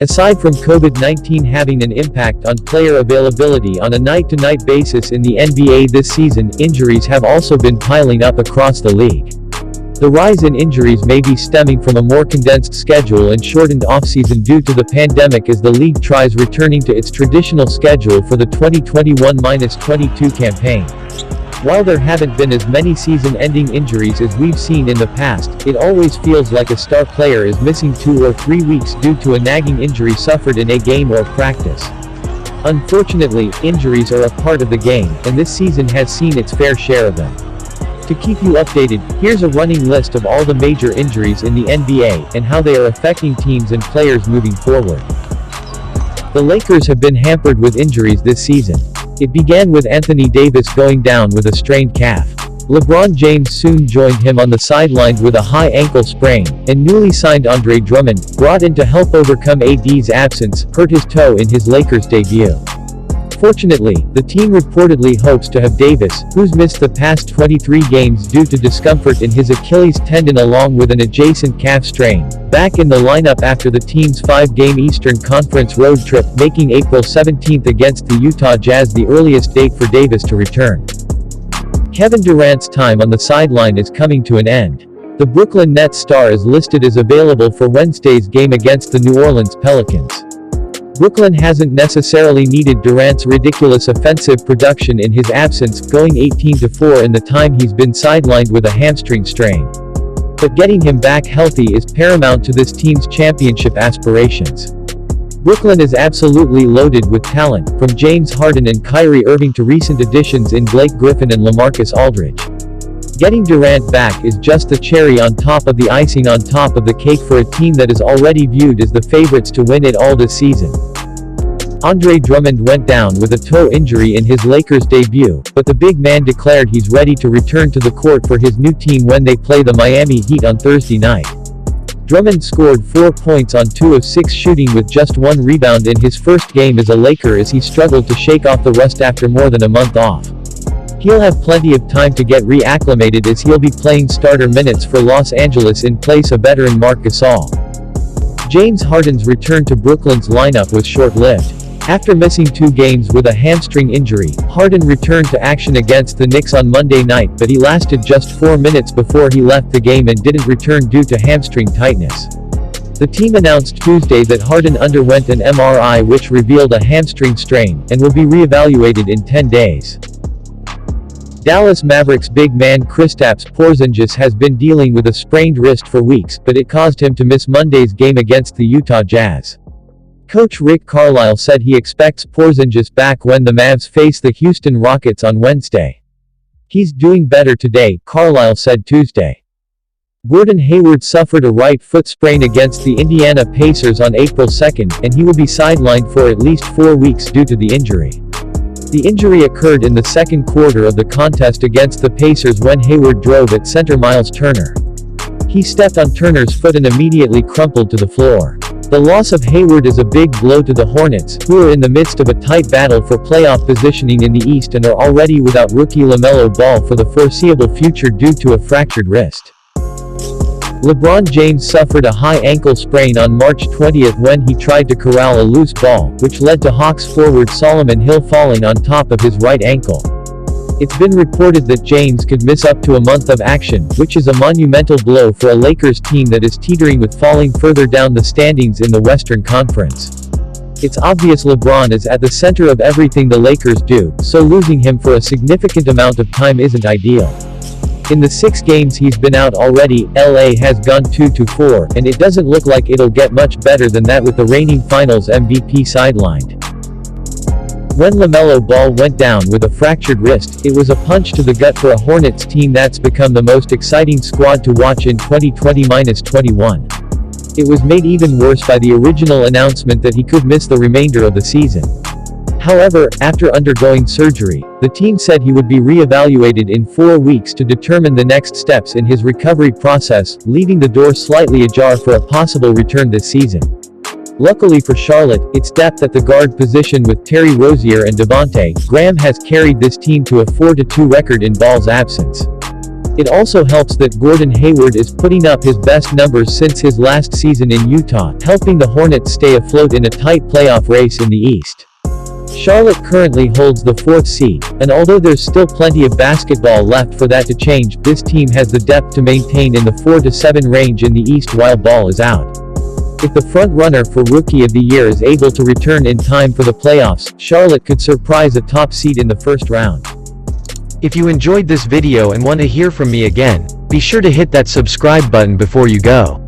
Aside from COVID-19 having an impact on player availability on a night-to-night basis in the NBA this season, injuries have also been piling up across the league. The rise in injuries may be stemming from a more condensed schedule and shortened offseason due to the pandemic as the league tries returning to its traditional schedule for the 2021-22 campaign. While there haven't been as many season-ending injuries as we've seen in the past, it always feels like a star player is missing 2 or 3 weeks due to a nagging injury suffered in a game or practice. Unfortunately, injuries are a part of the game, and this season has seen its fair share of them. To keep you updated, here's a running list of all the major injuries in the NBA, and how they are affecting teams and players moving forward. The Lakers have been hampered with injuries this season. It began with Anthony Davis going down with a strained calf. LeBron James soon joined him on the sidelines with a high ankle sprain, and newly signed Andre Drummond, brought in to help overcome AD's absence, hurt his toe in his Lakers debut. Fortunately, the team reportedly hopes to have Davis, who's missed the past 23 games due to discomfort in his Achilles tendon along with an adjacent calf strain, back in the lineup after the team's 5-game Eastern Conference road trip, making April 17 against the Utah Jazz the earliest date for Davis to return. Kevin Durant's time on the sideline is coming to an end. The Brooklyn Nets star is listed as available for Wednesday's game against the New Orleans Pelicans. Brooklyn hasn't necessarily needed Durant's ridiculous offensive production in his absence, going 18-4 in the time he's been sidelined with a hamstring strain. But getting him back healthy is paramount to this team's championship aspirations. Brooklyn is absolutely loaded with talent, from James Harden and Kyrie Irving to recent additions in Blake Griffin and LaMarcus Aldridge. Getting Durant back is just the cherry on top of the icing on top of the cake for a team that is already viewed as the favorites to win it all this season. Andre Drummond went down with a toe injury in his Lakers debut, but the big man declared he's ready to return to the court for his new team when they play the Miami Heat on Thursday night. Drummond scored 4 points on 2 of 6 shooting with just 1 rebound in his first game as a Laker as he struggled to shake off the rust after more than a month off. He'll have plenty of time to get reacclimated as he'll be playing starter minutes for Los Angeles in place of veteran Marc Gasol. James Harden's return to Brooklyn's lineup was short-lived. After missing 2 games with a hamstring injury, Harden returned to action against the Knicks on Monday night, but he lasted just 4 minutes before he left the game and didn't return due to hamstring tightness. The team announced Tuesday that Harden underwent an MRI which revealed a hamstring strain, and will be reevaluated in 10 days. Dallas Mavericks big man Kristaps Porzingis has been dealing with a sprained wrist for weeks, but it caused him to miss Monday's game against the Utah Jazz. Coach Rick Carlisle said he expects Porzingis back when the Mavs face the Houston Rockets on Wednesday. "He's doing better today," Carlisle said Tuesday. Gordon Hayward suffered a right foot sprain against the Indiana Pacers on April 2, and he will be sidelined for at least 4 weeks due to the injury. The injury occurred in the second quarter of the contest against the Pacers when Hayward drove at center Miles Turner. He stepped on Turner's foot and immediately crumpled to the floor. The loss of Hayward is a big blow to the Hornets, who are in the midst of a tight battle for playoff positioning in the East and are already without rookie LaMelo Ball for the foreseeable future due to a fractured wrist. LeBron James suffered a high ankle sprain on March 20 when he tried to corral a loose ball, which led to Hawks forward Solomon Hill falling on top of his right ankle. It's been reported that James could miss up to a month of action, which is a monumental blow for a Lakers team that is teetering with falling further down the standings in the Western Conference. It's obvious LeBron is at the center of everything the Lakers do, so losing him for a significant amount of time isn't ideal. In the 6 games he's been out already, LA has gone 2-4, and it doesn't look like it'll get much better than that with the reigning Finals MVP sidelined. When LaMelo Ball went down with a fractured wrist, it was a punch to the gut for a Hornets team that's become the most exciting squad to watch in 2020-21. It was made even worse by the original announcement that he could miss the remainder of the season. However, after undergoing surgery, the team said he would be re-evaluated in 4 weeks to determine the next steps in his recovery process, leaving the door slightly ajar for a possible return this season. Luckily for Charlotte, its depth at the guard position with Terry Rozier and Devontae Graham has carried this team to a 4-2 record in Ball's absence. It also helps that Gordon Hayward is putting up his best numbers since his last season in Utah, helping the Hornets stay afloat in a tight playoff race in the East. Charlotte currently holds the 4th seed, and although there's still plenty of basketball left for that to change, this team has the depth to maintain in the 4-7 range in the East while Ball is out. If the front-runner for Rookie of the Year is able to return in time for the playoffs, Charlotte could surprise a top seed in the first round. If you enjoyed this video and want to hear from me again, be sure to hit that subscribe button before you go.